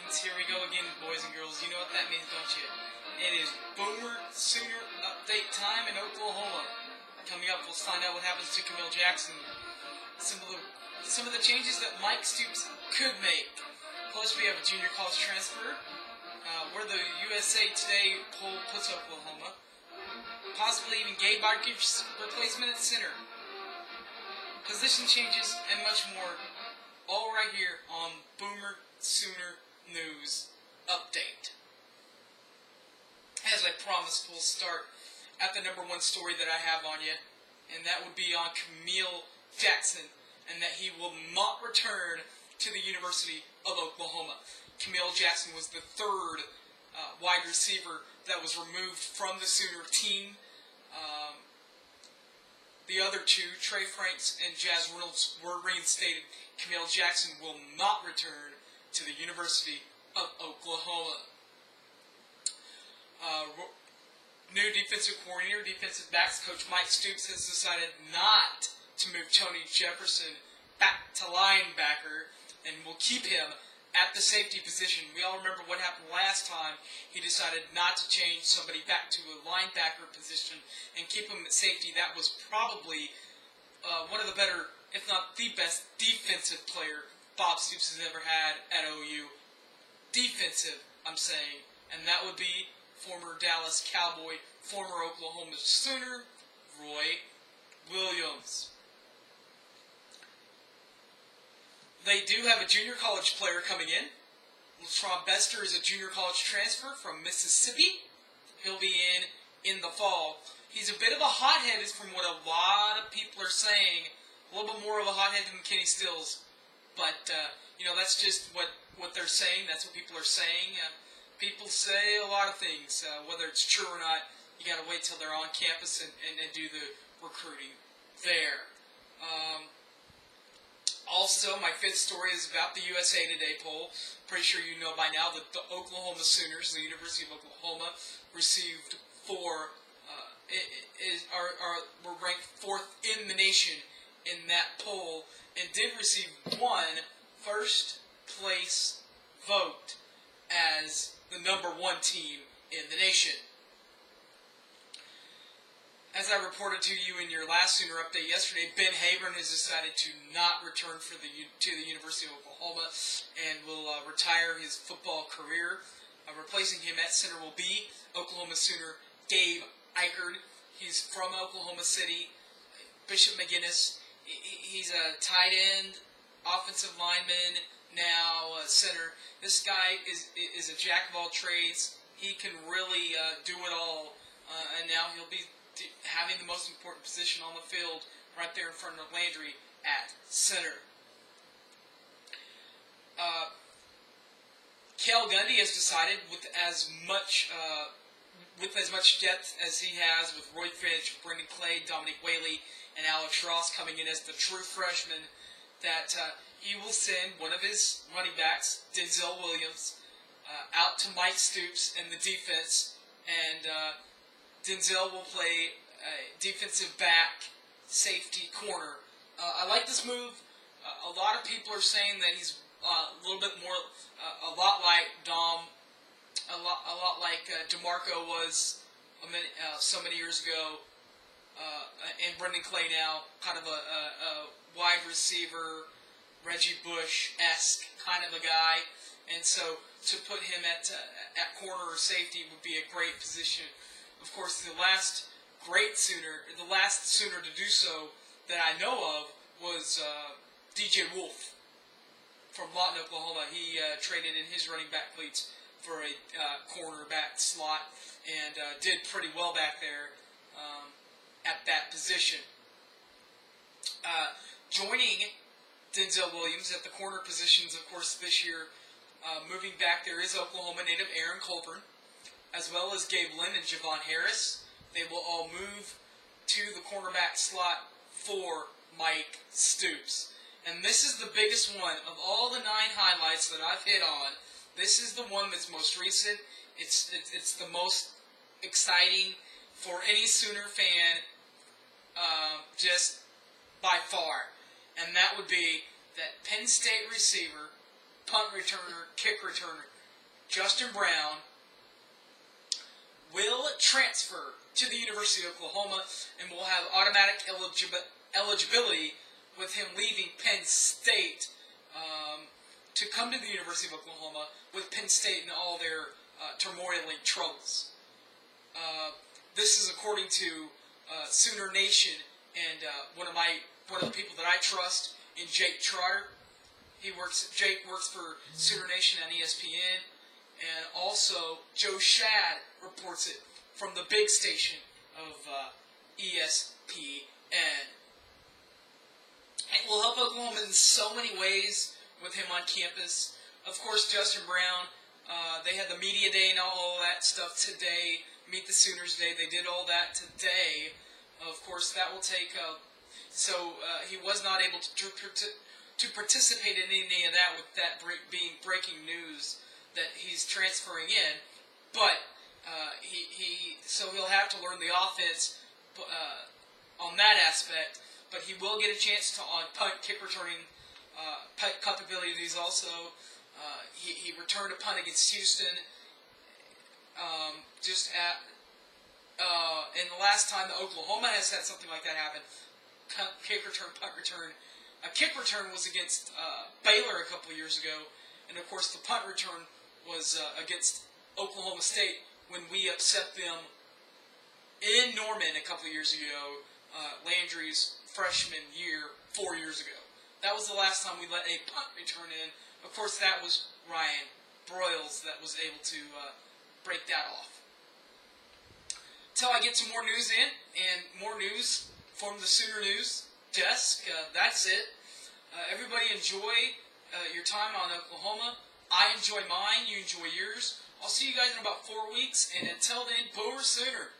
means. Here we go again, boys and girls. You know what that means, don't you? It is Boomer Sooner update time in Oklahoma. Coming up, we'll find out what happens to Kamil Jackson. Some of the changes that Mike Stoops could make. Plus, we have a junior college transfer. Where the USA Today poll puts Oklahoma. Possibly even Gabe Barkeef's replacement at center. Position changes and much more. All right here on Boomer Sooner News Update. As I promised, we'll start at the number one story that I have on you, and that would be on Kamil Jackson, and that he will not return to the University of Oklahoma. Kamil Jackson was the third wide receiver that was removed from the Sooner team. The other two, Trey Franks and Jazz Reynolds, were reinstated. Kamil Jackson will not return to the University of Oklahoma. New defensive coordinator, defensive backs coach Mike Stoops has decided not to move Tony Jefferson back to linebacker and will keep him at the safety position. We all remember what happened last time. He decided not to change somebody back to a linebacker position and keep him at safety. That was probably one of the better, if not the best, defensive player Bob Stoops has ever had at OU. Defensive, I'm saying. And that would be former Dallas Cowboy, former Oklahoma Sooner, Roy Williams. They do have a junior college player coming in. LaTron Bester is a junior college transfer from Mississippi. He'll be in the fall. He's a bit of a hothead, is from what a lot of people are saying. A little bit more of a hothead than Kenny Stills. But, that's just what they're saying. That's what people are saying. People say a lot of things. Whether it's true or not, you got to wait till they're on campus and do the recruiting there. Also, my fifth story is about the USA Today poll. Pretty sure you know by now that the Oklahoma Sooners, the University of Oklahoma, received were ranked fourth in the nation in that poll, and did receive one first place vote as the number one team in the nation. As I reported to you in your last Sooner update yesterday, Ben Habern has decided to not return to the University of Oklahoma and will retire his football career. Replacing him at center will be Oklahoma Sooner Gabe Ikard. He's from Oklahoma City. Bishop McGuinness. He's a tight end, offensive lineman, now center. This guy is a jack of all trades. He can really do it all, and now he'll be having the most important position on the field right there in front of Landry at center. Cale Gundy has decided with as much depth as he has with Roy Finch, Brendan Clay, Dominic Whaley, and Alex Ross coming in as the true freshman, that he will send one of his running backs, Denzel Williams, out to Mike Stoops and the defense, and Denzel will play defensive back, safety, corner. I like this move. A lot of people are saying that he's a little bit more, a lot like Dom, a lot like DeMarco was so many years ago, and Brendan Clay now, kind of a wide receiver, Reggie Bush-esque kind of a guy, and so to put him at corner or safety would be a great position. Of course, the last Sooner to do so that I know of was DJ Wolf from Lawton, Oklahoma. He traded in his running back cleats for a cornerback slot and did pretty well back there at that position. Joining Denzel Williams at the corner positions, of course, this year, moving back there is Oklahoma native Aaron Colburn, as well as Gabe Lynn and Javon Harris. They will all move to the cornerback slot for Mike Stoops. And this is the biggest one of all the 9 highlights that I've hit on. This is the one that's most recent. It's the most exciting for any Sooner fan, just by far. And that would be that Penn State receiver, punt returner, kick returner, Justin Brown will transfer to the University of Oklahoma and will have automatic eligibility with him leaving Penn State to come to the University of Oklahoma with Penn State and all their turmoiling troubles. This is according to Sooner Nation and one of the people that I trust in Jake Trotter. Jake works for Sooner Nation on ESPN, and also Joe Shad reports it from the big station of ESPN. It will help Oklahoma in so many ways with him on campus. Of course, Justin Brown, they had the media day and all that stuff today. Meet the Sooners Day. They did all that today. Of course, that will take. He was not able to participate in any of that, with that being breaking news that he's transferring in. But he'll have to learn the offense on that aspect. But he will get a chance to on punt, kick returning, punt capabilities also. He returned a punt against Houston. And the last time that Oklahoma has had something like that happen, kick return, punt return. A kick return was against Baylor a couple of years ago, and of course the punt return was against Oklahoma State when we upset them in Norman a couple of years ago. Landry's freshman year, 4 years ago. That was the last time we let a punt return in. Of course, that was Ryan Broyles that was able to break that off. Until I get some more news in, and more news from the Sooner News desk, that's it. Everybody enjoy your time on Oklahoma. I enjoy mine, you enjoy yours. I'll see you guys in about 4 weeks, and until then, Boomer Sooner.